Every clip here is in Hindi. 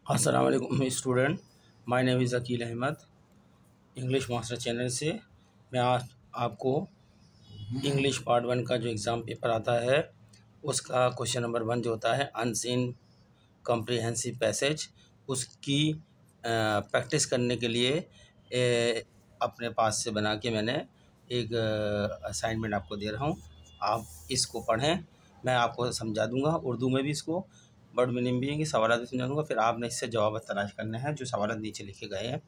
अस्सलाम वालेकुम student, my name is Aqeel Ahmad. English master channel से मैं आज आपको इंग्लिश पार्ट 1 का जो एग्ज़ाम पेपर आता है उसका क्वेश्चन नंबर 1 जो होता है अनसीन कॉम्प्रिहेंसिव पैसेज, उसकी प्रैक्टिस करने के लिए अपने पास से बना के मैंने एक असाइनमेंट आपको दे रहा हूँ। आप इसको पढ़ें, मैं आपको समझा दूँगा उर्दू में भी, इसको वर्ड मीनिंग भी है कि सवाल भी समझा दूँगा। फिर आपने इससे जवाब तलाश करने हैं, जो सवाल नीचे लिखे गए हैं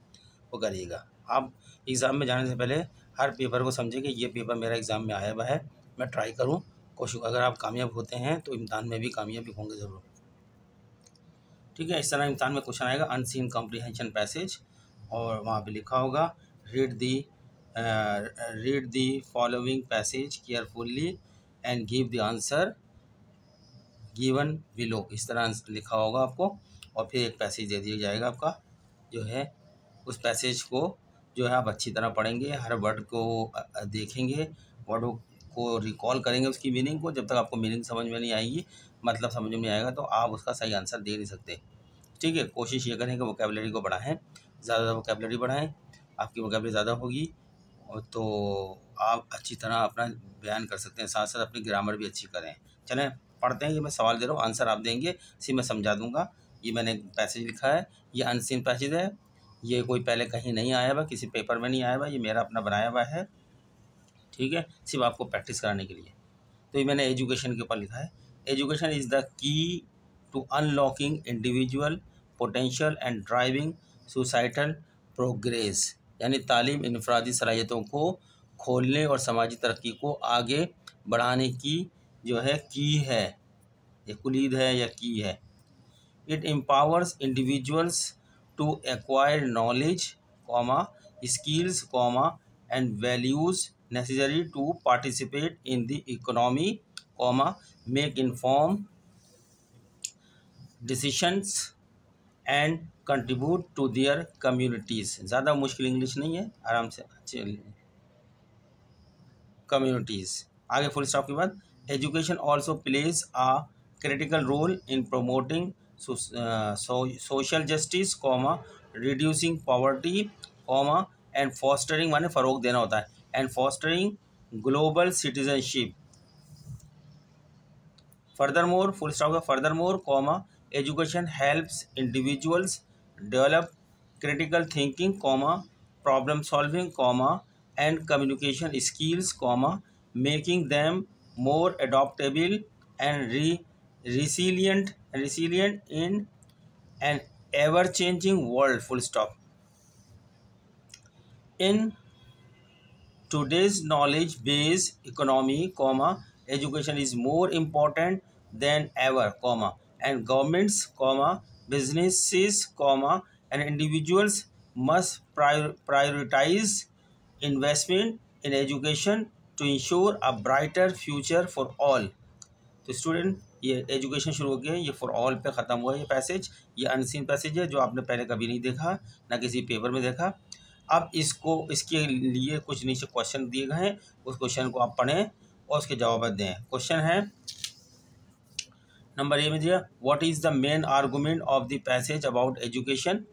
वो करिएगा। आप एग्ज़ाम में जाने से पहले हर पेपर को समझें कि ये पेपर मेरा एग्ज़ाम में आया हुआ है, मैं ट्राई करूँ, कोशिश। अगर आप कामयाब होते हैं तो इम्तहान में भी कामयाबी होंगे ज़रूर, ठीक है। इस तरह इम्तहान में क्वेश्चन आएगा अनसीन कॉम्प्रिहेंशन पैसेज, और वहाँ पे लिखा होगा read the following passage carefully and give the answer given below. इस तरह लिखा होगा आपको, और फिर एक पैसेज दे दिया जाएगा आपका, जो है उस पैसेज को जो है आप अच्छी तरह पढ़ेंगे, हर वर्ड को देखेंगे, वर्ड को रिकॉल करेंगे उसकी मीनिंग को। जब तक आपको मीनिंग समझ में नहीं आएगी, मतलब समझ में नहीं आएगा, तो आप उसका सही आंसर दे नहीं सकते, ठीक है। कोशिश ये करें कि वोकैबुलरी को बढ़ाएं, ज़्यादा वोकैबुलरी बढ़ाएं, आपकी वोकैबुलरी ज़्यादा होगी और तो आप अच्छी तरह अपना बयान कर सकते हैं, साथ साथ अपनी ग्रामर भी अच्छी करें। चलें पढ़ते हैं। ये मैं सवाल दे रहा हूँ, आंसर आप देंगे, इसी मैं समझा दूंगा। ये मैंने पैसेज लिखा है, ये अनसीन पैसेज है, ये कोई पहले कहीं नहीं आया हुआ, किसी पेपर में नहीं आया हुआ, ये मेरा अपना बनाया हुआ है, ठीक है, सिर्फ आपको प्रैक्टिस कराने के लिए। तो ये मैंने एजुकेशन के ऊपर लिखा है। Education is the key to unlocking individual potential and driving societal progress, यानी तालीम इनफरादी सलाहियतों को खोलने और समाजी तरक्की को आगे बढ़ाने की जो है की है, ये कुलीद है या की है। It empowers individuals to acquire knowledge comma skills comma and values necessary to participate in the economy, comma, make informed decisions and contribute to their communities। ज़्यादा मुश्किल इंग्लिश नहीं है, आराम से अच्छे communities। आगे फुल स्टॉप के बाद education also plays a critical role in promoting social justice comma reducing poverty comma and fostering, माने फ़रोग देना होता है, and fostering global citizenship. Furthermore full stop का furthermore comma education helps individuals develop critical thinking comma problem solving comma and communication skills comma making them more adaptable and resilient in an ever changing world, full stop। In today's knowledge based economy, comma, education is more important than ever, comma, and governments, comma, businesses, comma, and individuals must prioritize investment in education to ensure a brighter future for all। तो स्टूडेंट, ये एजुकेशन शुरू हो गया, ये फॉर ऑल पे ख़त्म हुआ ये पैसेज। ये अनसीन पैसेज है जो आपने पहले कभी नहीं देखा, ना किसी पेपर में देखा। अब इसके लिए कुछ नीचे क्वेश्चन दिए गए हैं, उस क्वेश्चन को आप पढ़ें और उसके जवाब दें। क्वेश्चन है नंबर ए में दिया, what is the main argument of the passage about education,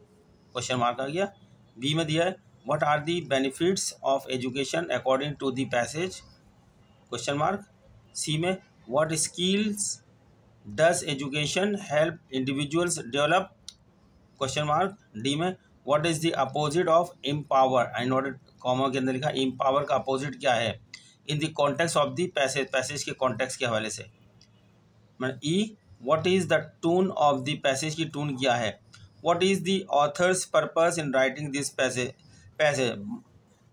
question mark आ गया। बी में दिया है, what are the benefits of education according to the passage, question mark. C में, what skills does education help individuals develop, question mark। D में, what is the opposite of empower, I noted comma के अंदर लिखा empower का अपोजिट क्या है, in the context of the passage, passage के कॉन्टेक्स्ट के हवाले से। ई, what is the tune of the passage की टून क्या है, what is the author's purpose in writing this passage,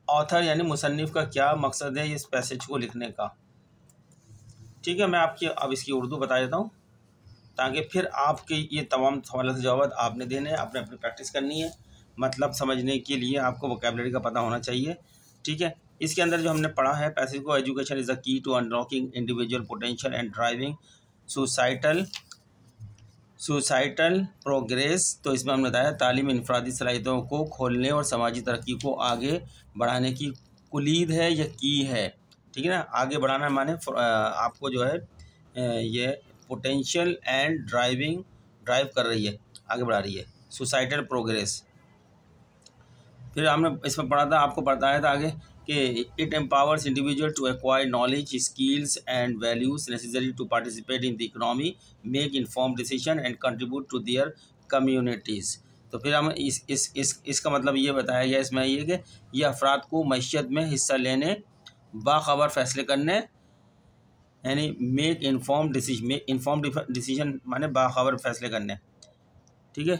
author यानी मुसन्निफ का क्या मकसद है इस पैसेज को लिखने का, ठीक है। मैं आपकी अब इसकी उर्दू बता देता हूँ, ताकि फिर आपके ये तमाम सवालों के जवाब आपने देने हैं, आपने अपनी प्रैक्टिस करनी है। मतलब समझने के लिए आपको वोकैबुलरी का पता होना चाहिए, ठीक है। इसके अंदर जो हमने पढ़ा है पैसेज को, education is the key to unlocking individual potential and driving societal progress. तो इसमें हमने बताया तालीम इनफरादी सलाहियतों को खोलने और समाजी तरक्की को आगे बढ़ाने की कुलीद है या की है, ठीक है ना। आगे बढ़ाना माने आपको जो है ये पोटेंशियल एंड ड्राइव कर रही है, आगे बढ़ा रही है। Societal progress. फिर हमने इसमें पढ़ा था, आपको बताया था आगे कि it empowers individual to acquire knowledge, skills and values necessary to participate in the economy, make inform decision and contribute to their communities. तो फिर हम इसका मतलब ये बताया गया इसमें ये कि ये अफराद को मईशत में हिस्सा लेने, बाखबर फैसले करने, यानी मेक इन्फॉर्म डिसीजन माने बाखबर फैसले करने, ठीक है,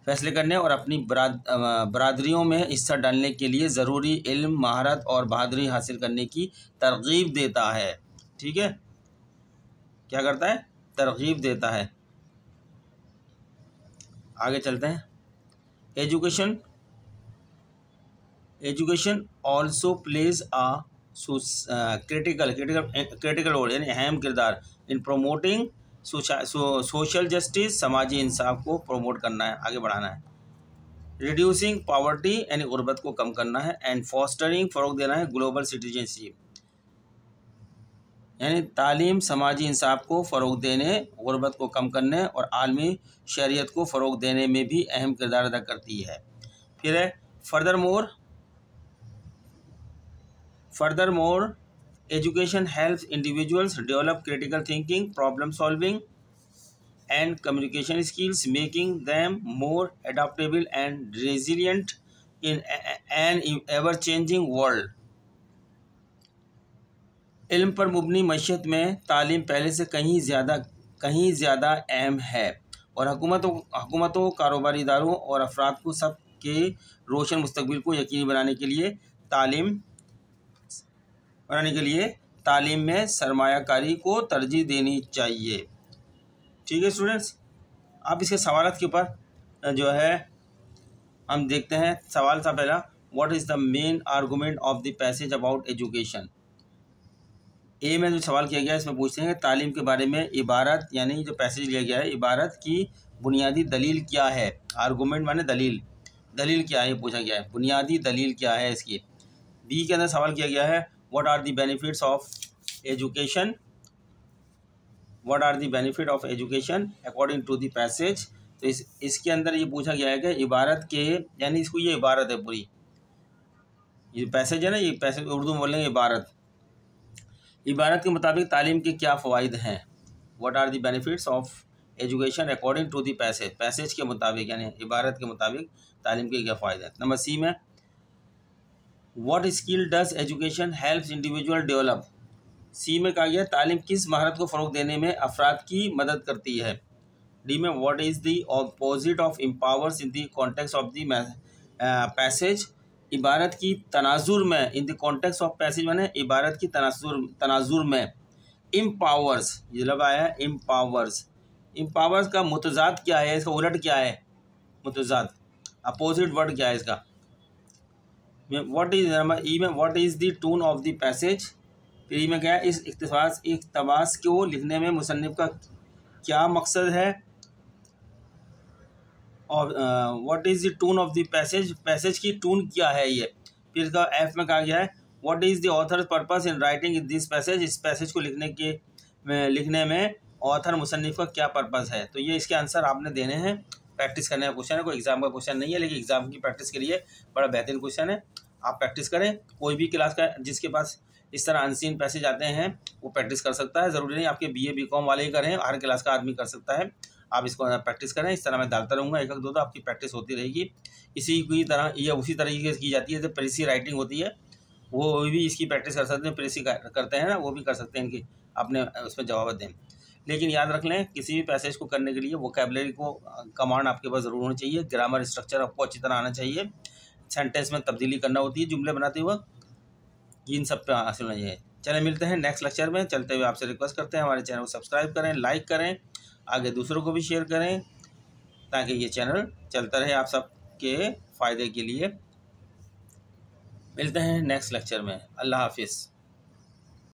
फैसले करने और अपनी बरादरियों में हिस्सा डालने के लिए ज़रूरी इल्म, महारत और बहादुरी हासिल करने की तरगीब देता है। ठीक है, क्या करता है? तरगीब देता है। आगे चलते हैं। Education also plays a critical role, यानी अहम किरदार इन प्रोमोटिंग सोशल जस्टिस, समाजी इंसाफ को प्रमोट करना है, आगे बढ़ाना है। रिड्यूसिंग पॉवर्टी, यानी गुर्बत को कम करना है। एंड फॉस्टरिंग, फ़रोग देना है ग्लोबल सिटीजनशिप, यानी तालीम समाजी इंसाफ को फ़रोग देने, गुर्बत को कम करने और आलमी शरीयत को फ़रोग देने में भी अहम किरदार अदा करती है। फिर है further more education helps individuals develop critical thinking, problem solving and communication skills, making them more adaptable and resilient in an ever-changing world. इल्म पर मुबनी मईशत में तालीम पहले से कहीं ज़्यादा अहम है और हुकूमतों, कारोबारी इदारों और अफराद को सब के रोशन मुस्तकबिल को यकीनी बनाने के लिए तालीम में सरमायाकारी को तरजीह देनी चाहिए। ठीक है स्टूडेंट्स, अब इसके सवालात के ऊपर जो है हम देखते हैं। सवाल था पहला, what is the main argument of the passage about education. A में जो सवाल किया गया इसमें पूछते हैं कि तालीम के बारे में इबारत, यानी जो पैसेज लिया गया है, इबारत की बुनियादी दलील क्या है। आर्गूमेंट माने दलील क्या है, ये पूछा गया है, बुनियादी दलील क्या है इसकी। बी के अंदर सवाल किया गया है, what are the benefits of education, what are the benefit of education according to the passage. तो इसके अंदर ये पूछा गया है कि इबारत के, यानी इसको ये इबारत है पूरी, ये पैसेज है ना, ये पैसेज उर्दू में बोलेंगे इबारत के मुताबिक तालीम के क्या फ़वाइद हैं। What are the benefits of education according to the passage के मुताबिक, यानी इबारत के मुताबिक तालीम के क्या फ़ायदे हैं। नंबर सी में, what skill does education helps individual develop. C में कहा गया तालीम किस महारत को फ़रोग देने में अफराद की मदद करती है। डी में, what is the opposite of empowers in the context of the passage. इबारत की तनाजुर में, in the context of passage माने इबारत की तनाजुर में एम्पावर्स, ये लब आया है एम्पावर्स का मुतजाद क्या है, इसका उलट क्या है, मुतजाद अपोजिट वर्ड क्या है इसका। व्हाट इज ई में, what is the tone of the passage. फिर ई में क्या है, इस इक़्तिबास को लिखने में मुसन्निफ का क्या मकसद है। और what is the tone of the passage की टून क्या है ये। फिर इसका एफ में कहा गया है, what is the author's purpose in writing this passage. इस पैसेज को लिखने में ऑथर मुसन्निफ का क्या पर्पस है। तो ये इसके आंसर आपने देने हैं, प्रैक्टिस करने का क्वेश्चन है, कोई एग्जाम का क्वेश्चन नहीं है, लेकिन एग्जाम की प्रैक्टिस के लिए बड़ा बेहतरीन क्वेश्चन है। आप प्रैक्टिस करें, कोई भी क्लास का जिसके पास इस तरह अनसीन पैसेज आते हैं वो प्रैक्टिस कर सकता है। ज़रूरी नहीं आपके BA BCom वाले ही करें, हर क्लास का आदमी कर सकता है। आप इसको प्रैक्टिस करें, इस तरह मैं डालता रहूँगा, एक दो आपकी प्रैक्टिस होती रहेगी। इसी की तरह ये उसी तरीके से की जाती है जब प्रेसी राइटिंग होती है, वो भी इसकी प्रैक्टिस कर सकते हैं, प्रेसी करते हैं ना, वो भी कर सकते हैं, इनकी अपने उसमें जवाब दें। लेकिन याद रख लें, किसी भी पैसेज को करने के लिए वोकैबुलरी को कमांड आपके पास ज़रूर होनी चाहिए, ग्रामर स्ट्रक्चर आपको अच्छी तरह आना चाहिए, सेंटेंस में तब्दीली करना होती है जुमले बनाते वक्त, इन सब पे हासिल होना चाहिए। चलें, मिलते हैं नेक्स्ट लेक्चर में। चलते हुए आपसे रिक्वेस्ट करते हैं हमारे चैनल को सब्सक्राइब करें, लाइक करें, आगे दूसरों को भी शेयर करें, ताकि ये चैनल चलता रहे आप सबके फ़ायदे के लिए। मिलते हैं नेक्स्ट लेक्चर में। अल्लाह हाफिज़।